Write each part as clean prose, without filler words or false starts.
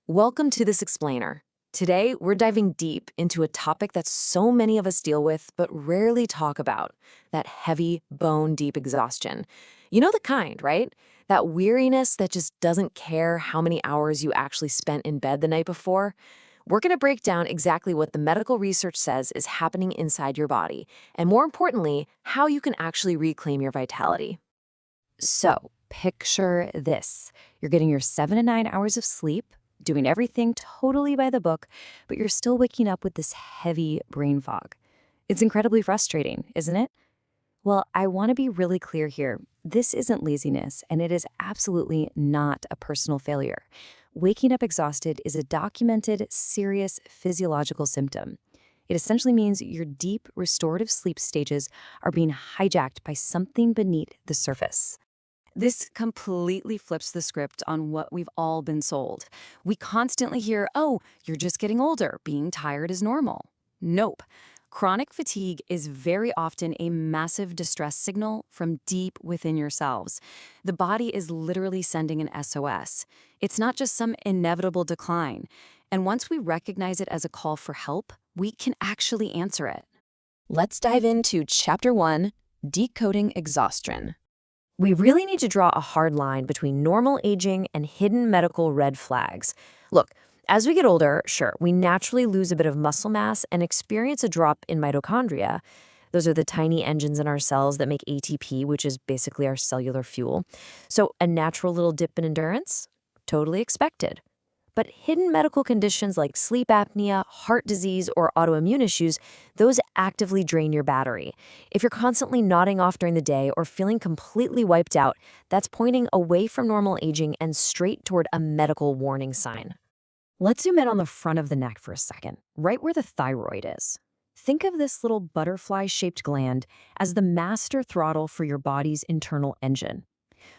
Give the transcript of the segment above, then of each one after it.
Welcome to This Explainer. Today, we're diving deep into a topic that so many of us deal with but rarely talk about, that heavy, bone-deep exhaustion. You know the kind, right? That weariness that just doesn't care how many hours you actually spent in bed the night before. We're going to break down exactly what the medical research says is happening inside your body, and more importantly, how you can actually reclaim your vitality. So, picture this. You're getting your 7 to 9 hours of sleep, doing everything totally by the book, but you're still waking up with this heavy brain fog. It's incredibly frustrating, isn't it? Well, I want to be really clear here. This isn't laziness, and it is absolutely not a personal failure. Waking up exhausted is a documented, serious physiological symptom. It essentially means your deep restorative sleep stages are being hijacked by something beneath the surface. This completely flips the script on what we've all been sold. We constantly hear, oh, you're just getting older, being tired is normal. Nope. Chronic fatigue is very often a massive distress signal from deep within yourselves. The body is literally sending an SOS. It's not just some inevitable decline. And once we recognize it as a call for help, we can actually answer it. Let's dive into Chapter 1, Decoding Exhaustion. We really need to draw a hard line between normal aging and hidden medical red flags. Look, as we get older, sure, we naturally lose a bit of muscle mass and experience a drop in mitochondria. Those are the tiny engines in our cells that make ATP, which is basically our cellular fuel. So a natural little dip in endurance? Totally expected. But hidden medical conditions like sleep apnea, heart disease, or autoimmune issues, those actively drain your battery. If you're constantly nodding off during the day or feeling completely wiped out, that's pointing away from normal aging and straight toward a medical warning sign. Let's zoom in on the front of the neck for a second, right where the thyroid is. Think of this little butterfly-shaped gland as the master throttle for your body's internal engine.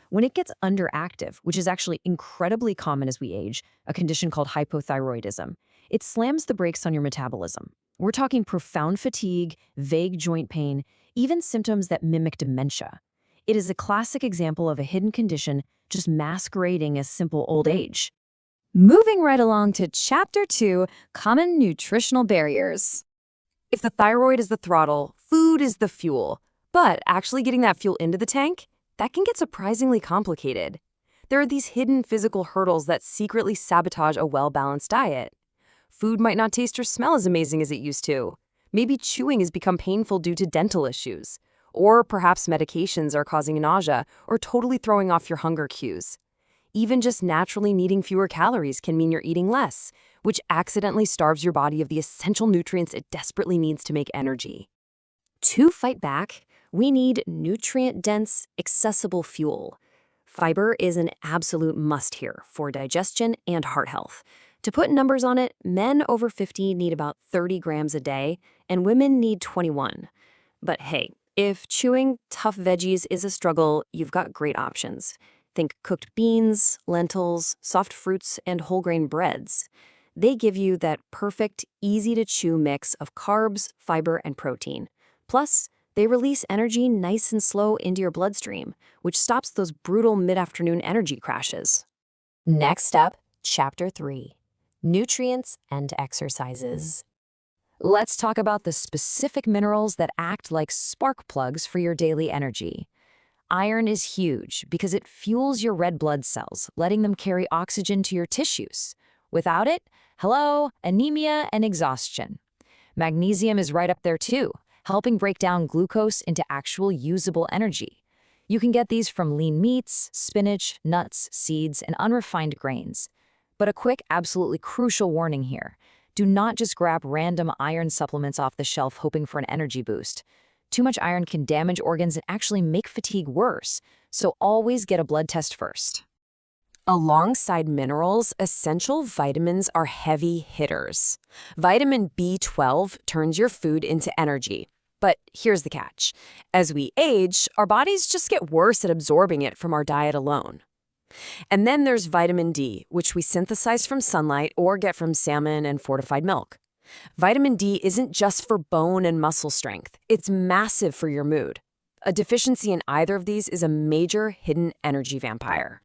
When it gets underactive, which is actually incredibly common as we age, a condition called hypothyroidism, it slams the brakes on your metabolism. We're talking profound fatigue, vague joint pain, even symptoms that mimic dementia. It is a classic example of a hidden condition just masquerading as simple old age. Moving right along to Chapter 2, Common Nutritional Barriers. If the thyroid is the throttle, food is the fuel. But actually getting that fuel into the tank? That can get surprisingly complicated. There are these hidden physical hurdles that secretly sabotage a well-balanced diet. Food might not taste or smell as amazing as it used to. Maybe chewing has become painful due to dental issues. Or perhaps medications are causing nausea or totally throwing off your hunger cues. Even just naturally needing fewer calories can mean you're eating less, which accidentally starves your body of the essential nutrients it desperately needs to make energy. To fight back, we need nutrient-dense, accessible fuel. Fiber is an absolute must here for digestion and heart health. To put numbers on it, men over 50 need about 30 grams a day, and women need 21. But hey, if chewing tough veggies is a struggle, you've got great options. Think cooked beans, lentils, soft fruits, and whole grain breads. They give you that perfect, easy-to-chew mix of carbs, fiber, and protein. Plus, they release energy nice and slow into your bloodstream, which stops those brutal mid-afternoon energy crashes. Next up, Chapter 3, Nutrients and Exercises. Let's talk about the specific minerals that act like spark plugs for your daily energy. Iron is huge because it fuels your red blood cells, letting them carry oxygen to your tissues. Without it, hello, anemia and exhaustion. Magnesium is right up there too, helping break down glucose into actual usable energy. You can get these from lean meats, spinach, nuts, seeds, and unrefined grains. But a quick, absolutely crucial warning here. Do not just grab random iron supplements off the shelf hoping for an energy boost. Too much iron can damage organs and actually make fatigue worse, so always get a blood test first. Alongside minerals, essential vitamins are heavy hitters. Vitamin B12 turns your food into energy. But here's the catch. As we age, our bodies just get worse at absorbing it from our diet alone. And then there's vitamin D, which we synthesize from sunlight or get from salmon and fortified milk. Vitamin D isn't just for bone and muscle strength. It's massive for your mood. A deficiency in either of these is a major hidden energy vampire.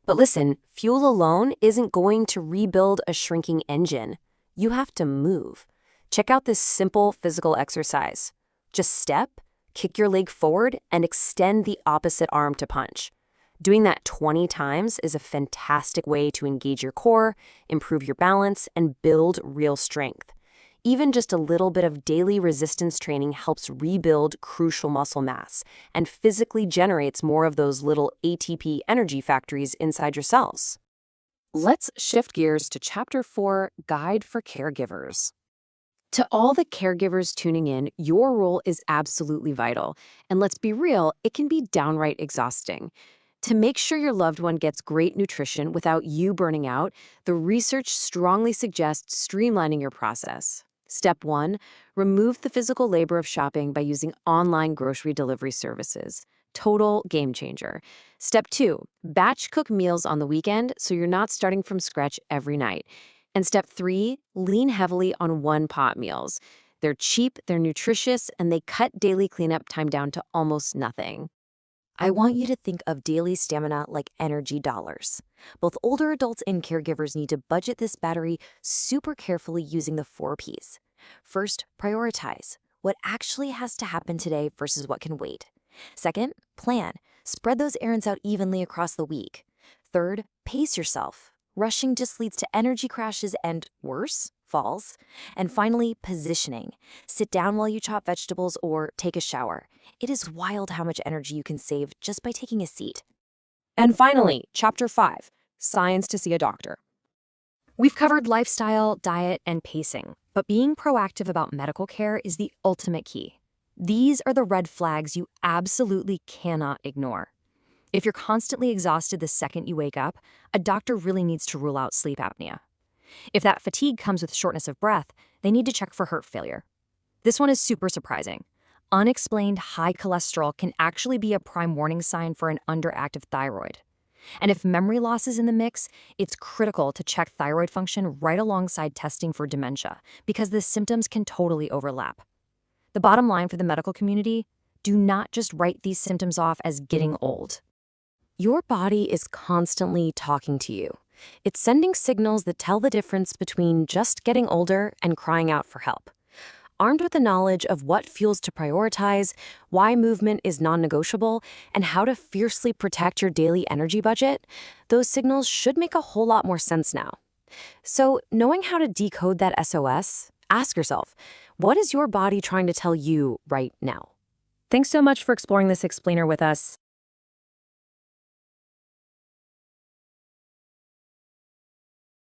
But listen, fuel alone isn't going to rebuild a shrinking engine. You have to move. Check out this simple physical exercise. Just step, kick your leg forward, and extend the opposite arm to punch. Doing that 20 times is a fantastic way to engage your core, improve your balance, and build real strength. Even just a little bit of daily resistance training helps rebuild crucial muscle mass and physically generates more of those little ATP energy factories inside your cells. Let's shift gears to Chapter 4, Guide for Caregivers. To all the caregivers tuning in, your role is absolutely vital. And let's be real, it can be downright exhausting. To make sure your loved one gets great nutrition without you burning out, the research strongly suggests streamlining your process. Step 1, remove the physical labor of shopping by using online grocery delivery services. Total game changer. Step 2, batch cook meals on the weekend so you're not starting from scratch every night. And step 3, lean heavily on one-pot meals. They're cheap, they're nutritious, and they cut daily cleanup time down to almost nothing. I want you to think of daily stamina like energy dollars. Both older adults and caregivers need to budget this battery super carefully using the 4 Ps. First, prioritize what actually has to happen today versus what can wait. Second, plan. Spread those errands out evenly across the week. Third, pace yourself. Rushing just leads to energy crashes and, worse, falls. And finally, positioning. Sit down while you chop vegetables or take a shower. It is wild how much energy you can save just by taking a seat. And finally, Chapter 5, Signs to See a Doctor. We've covered lifestyle, diet, and pacing, but being proactive about medical care is the ultimate key. These are the red flags you absolutely cannot ignore. If you're constantly exhausted the second you wake up, a doctor really needs to rule out sleep apnea. If that fatigue comes with shortness of breath, they need to check for heart failure. This one is super surprising. Unexplained high cholesterol can actually be a prime warning sign for an underactive thyroid. And if memory loss is in the mix, it's critical to check thyroid function right alongside testing for dementia, because the symptoms can totally overlap. The bottom line for the medical community, do not just write these symptoms off as getting old. Your body is constantly talking to you. It's sending signals that tell the difference between just getting older and crying out for help. Armed with the knowledge of what fuels to prioritize, why movement is non-negotiable, and how to fiercely protect your daily energy budget, those signals should make a whole lot more sense now. So, knowing how to decode that SOS, ask yourself, what is your body trying to tell you right now? Thanks so much for exploring this explainer with us.